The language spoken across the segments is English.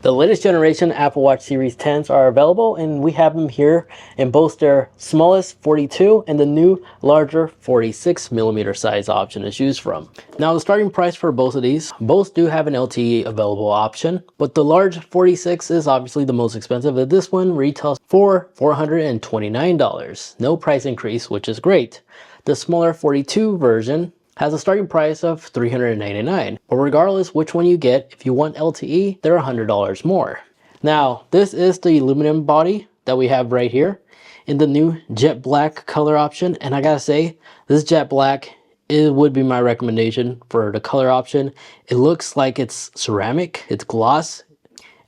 The latest generation Apple Watch Series 10s are available, and we have them here in both their smallest 42 and the new larger 46 millimeter size option to choose from. Now the starting price for both of these, both do have an LTE available option, but the large 46 is obviously the most expensive, and this one retails for $429. No price increase, which is great. The smaller 42 version has a starting price of $399. But regardless which one you get, if you want LTE, they're $100 more. Now, this is the aluminum body that we have right here in the new jet black color option. And I gotta say, this jet black, it would be my recommendation for the color option. It looks like it's ceramic, it's gloss,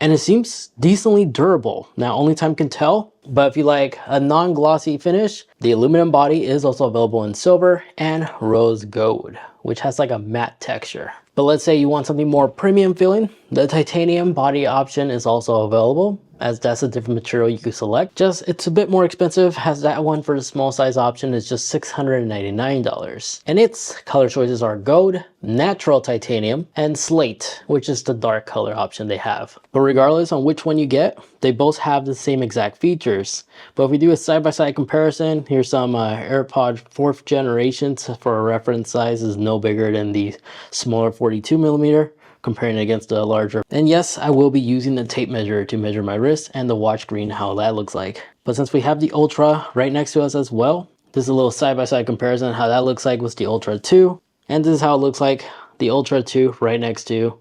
and it seems decently durable. Now, only time can tell, but if you like a non-glossy finish, the aluminum body is also available in silver and rose gold, which has like a matte texture. But let's say you want something more premium feeling, the titanium body option is also available, as that's a different material you could select. Just, it's a bit more expensive, as that one for the small size option is just $699. And its color choices are gold, natural titanium, and slate, which is the dark color option they have. But regardless on which one you get, they both have the same exact features. But if we do a side-by-side comparison, here's some AirPod 4th generation. For a reference, size is no bigger than the smaller 42 millimeter. Comparing it against the larger. And yes, I will be using the tape measure to measure my wrist and the watch screen, how that looks like. But since we have the Ultra right next to us as well, this is a little side-by-side comparison how that looks like with the Ultra 2. And this is how it looks like the Ultra 2 right next to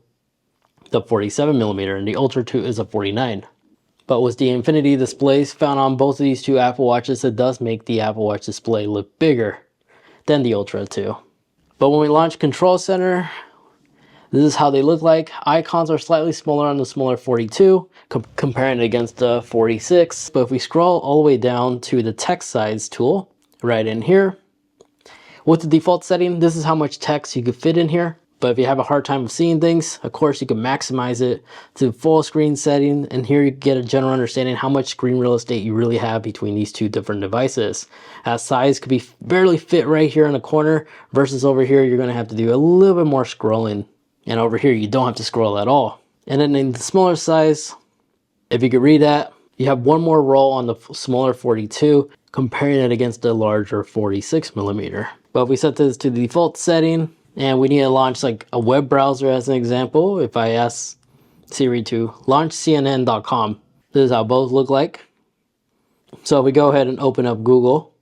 the 47 millimeter, and the Ultra 2 is a 49. But with the infinity displays found on both of these two Apple Watches, it does make the Apple Watch display look bigger than the Ultra 2. But when we launch Control Center, this is how they look like. Icons are slightly smaller on the smaller 42, comparing it against the 46. But if we scroll all the way down to the text size tool, right in here, with the default setting, this is how much text you could fit in here. But if you have a hard time of seeing things, of course, you can maximize it to full screen setting. And here you get a general understanding how much screen real estate you really have between these two different devices. As size could be barely fit right here in the corner, versus over here, you're gonna have to do a little bit more scrolling. And over here, you don't have to scroll at all. And then in the smaller size, if you could read that, you have one more row on the smaller 42, comparing it against the larger 46 millimeter. But if we set this to the default setting, and we need to launch like a web browser as an example, if I ask Siri to launch CNN.com, this is how both look like. So if we go ahead and open up Google,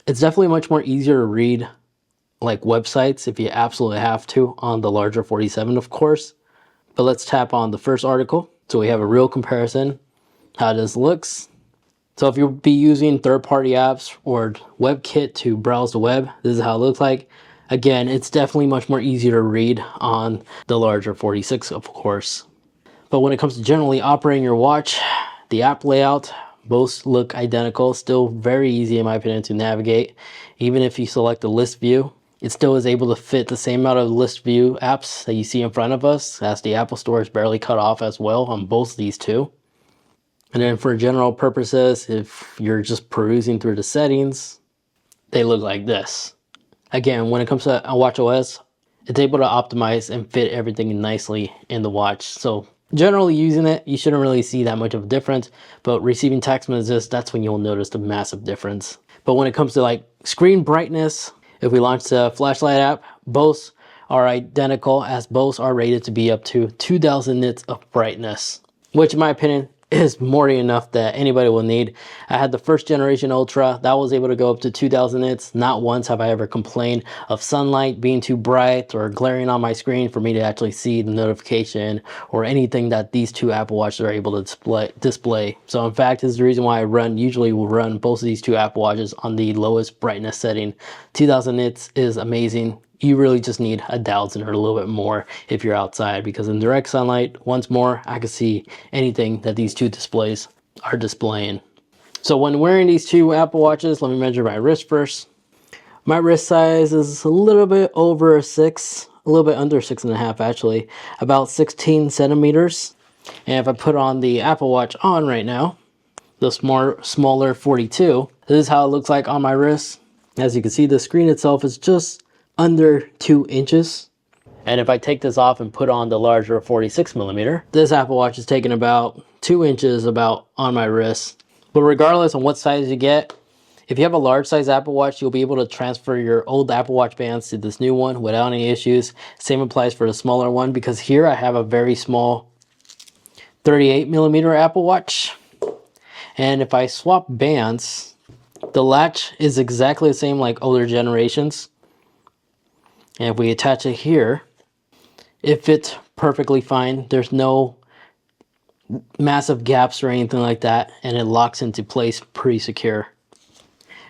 it's definitely much more easier to read like websites if you absolutely have to on the larger 47, of course. But let's tap on the first article so we have a real comparison how this looks. So if you'll be using third-party apps or WebKit to browse the web, this is how it looks like. Again, it's definitely much more easier to read on the larger 46, of course. But when it comes to generally operating your watch, the app layout, both look identical. Still very easy in my opinion to navigate. Even if you select the list view, it still is able to fit the same amount of list view apps that you see in front of us, as the Apple Store is barely cut off as well on both these two. And then for general purposes, if you're just perusing through the settings, they look like this. Again, when it comes to watchOS, it's able to optimize and fit everything nicely in the watch. So generally using it, you shouldn't really see that much of a difference, but receiving text messages, that's when you'll notice the massive difference. But when it comes to like screen brightness, if we launch the flashlight app, both are identical, as both are rated to be up to 2000 nits of brightness, which in my opinion is more than enough that anybody will need. I had the first generation Ultra that was able to go up to 2000 nits. Not once have I ever complained of sunlight being too bright or glaring on my screen for me to actually see the notification or anything that these two Apple Watches are able to display. So in fact, this is the reason why I usually will run both of these two Apple Watches on the lowest brightness setting. 2000 nits is amazing. You really just need 1000 or a little bit more if you're outside, because in direct sunlight, once more, I can see anything that these two displays are displaying. So when wearing these two Apple Watches, let me measure my wrist first. My wrist size is a little bit over 6, a little bit under 6.5 actually, about 16 centimeters. And if I put on the Apple Watch on right now, the smaller 42, this is how it looks like on my wrist. As you can see, the screen itself is just under 2 inches. And if I take this off and put on the larger 46 millimeter, this Apple Watch is taking about 2 inches about on my wrist. But regardless on what size you get, if you have a large size Apple Watch, you'll be able to transfer your old Apple Watch bands to this new one without any issues. Same applies for the smaller one, because here I have a very small 38 millimeter Apple Watch. And if I swap bands, the latch is exactly the same like older generations. And if we attach it here, it fits perfectly fine. There's no massive gaps or anything like that, and it locks into place pretty secure.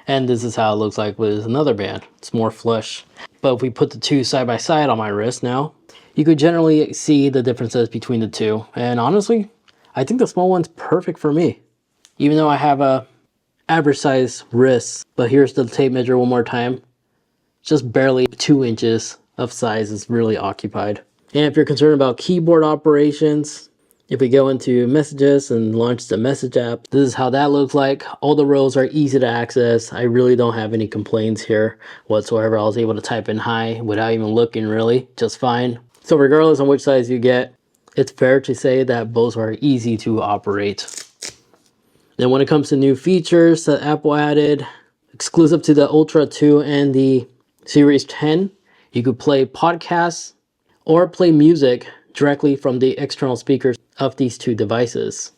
And this is how it looks like with another band. It's more flush. But if we put the two side by side on my wrist now, you could generally see the differences between the two. And honestly, I think the small one's perfect for me. Even though I have a average size wrist, but here's the tape measure one more time. Just barely 2 inches of size is really occupied. And if you're concerned about keyboard operations, if we go into messages and launch the message app, this is how that looks like. All the rows are easy to access. I really don't have any complaints here whatsoever. I was able to type in hi without even looking, really, just fine. So regardless on which size you get, it's fair to say that both are easy to operate. Then when it comes to new features that Apple added, exclusive to the Ultra 2 and the Series 10, you could play podcasts or play music directly from the external speakers of these two devices.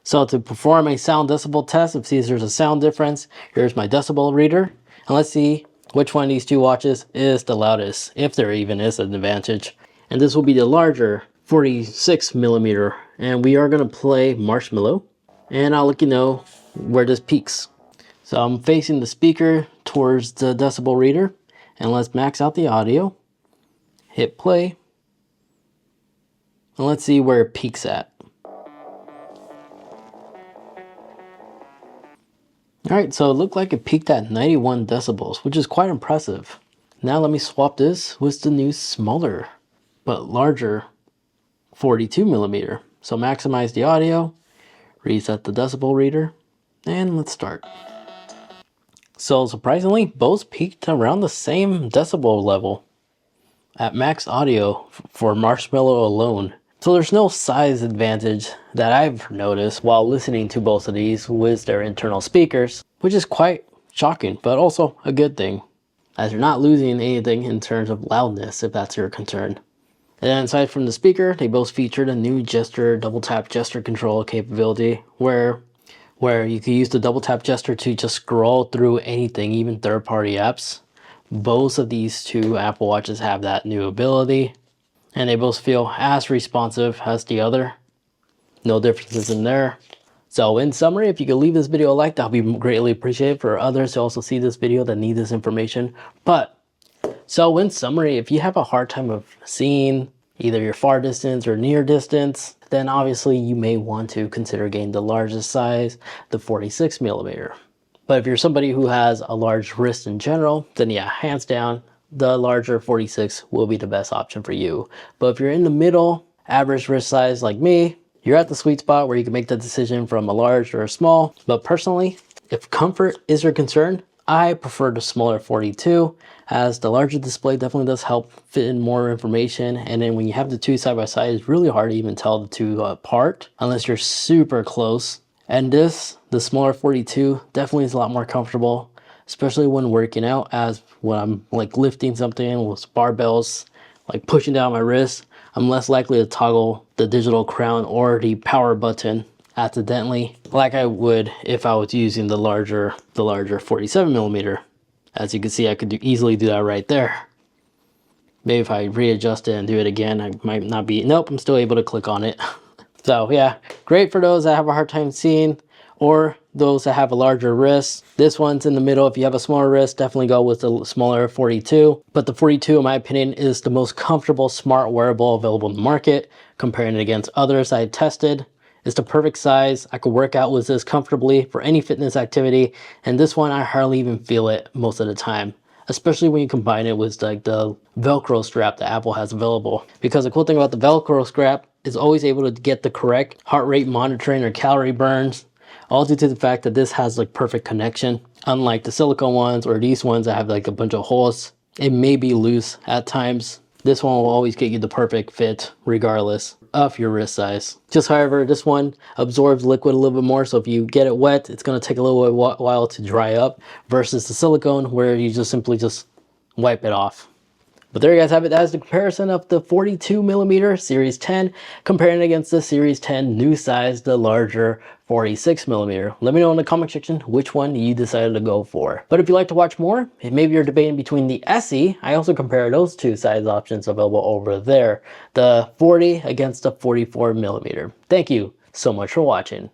So to perform a sound decibel test, if see there's a sound difference, here's my decibel reader. And let's see which one of these two watches is the loudest, if there even is an advantage. And this will be the larger 46 millimeter. And we are going to play Marshmallow. And I'll let you know where this peaks. So I'm facing the speaker towards the decibel reader. And let's max out the audio. Hit play. And let's see where it peaks at. Alright, so it looked like it peaked at 91 decibels, which is quite impressive. Now let me swap this with the new smaller, but larger 42 millimeter. So maximize the audio, reset the decibel reader, and let's start. So surprisingly, both peaked around the same decibel level at max audio for Marshmallow alone. So there's no size advantage that I've noticed while listening to both of these with their internal speakers, which is quite shocking, but also a good thing, as you're not losing anything in terms of loudness if that's your concern. And then aside from the speaker, they both featured a new gesture, double tap gesture control capability where you can use the double tap gesture to just scroll through anything, even third-party apps. Both of these two Apple Watches have that new ability, and they both feel as responsive as the other. No differences in there. So in summary, if you could leave this video a like, that would be greatly appreciated for others to also see this video that need this information. So in summary, if you have a hard time of seeing either your far distance or near distance, then obviously you may want to consider getting the largest size, the 46 millimeter. But if you're somebody who has a large wrist in general, then yeah, hands down, the larger 46 will be the best option for you. But if you're in the middle, average wrist size like me, you're at the sweet spot where you can make the decision from a large or a small. But personally, if comfort is your concern, I prefer the smaller 42, as the larger display definitely does help fit in more information. And then when you have the two side by side, it's really hard to even tell the two apart unless you're super close. And the smaller 42 definitely is a lot more comfortable, especially when working out, as when I'm like lifting something with barbells, like pushing down my wrist, I'm less likely to toggle the digital crown or the power button accidentally like I would if I was using the larger 47 millimeter. As you can see, I could easily do that right there. Maybe if I readjust it and do it again, I might not be, nope, I'm still able to click on it. So yeah, great for those that have a hard time seeing, or those that have a larger wrist. This one's in the middle. If you have a smaller wrist, definitely go with the smaller 42. But the 42, in my opinion, is the most comfortable smart wearable available in the market. Comparing it against others I tested, it's the perfect size. I could work out with this comfortably for any fitness activity. And this one, I hardly even feel it most of the time, especially when you combine it with like the Velcro strap that Apple has available. Because the cool thing about the Velcro strap is always able to get the correct heart rate monitoring or calorie burns, all due to the fact that this has like perfect connection. Unlike the silicone ones or these ones that have like a bunch of holes, it may be loose at times, This one will always get you the perfect fit regardless of your wrist size. Just however, this one absorbs liquid a little bit more, so if you get it wet, it's going to take a little while to dry up versus the silicone where you just simply just wipe it off. But there you guys have it. That is the comparison of the 42mm Series 10 comparing against the Series 10 new size, the larger 46mm. Let me know in the comment section which one you decided to go for. But if you'd like to watch more, maybe you're debating between the SE, I also compare those two size options available over there, the 40 against the 44mm. Thank you so much for watching.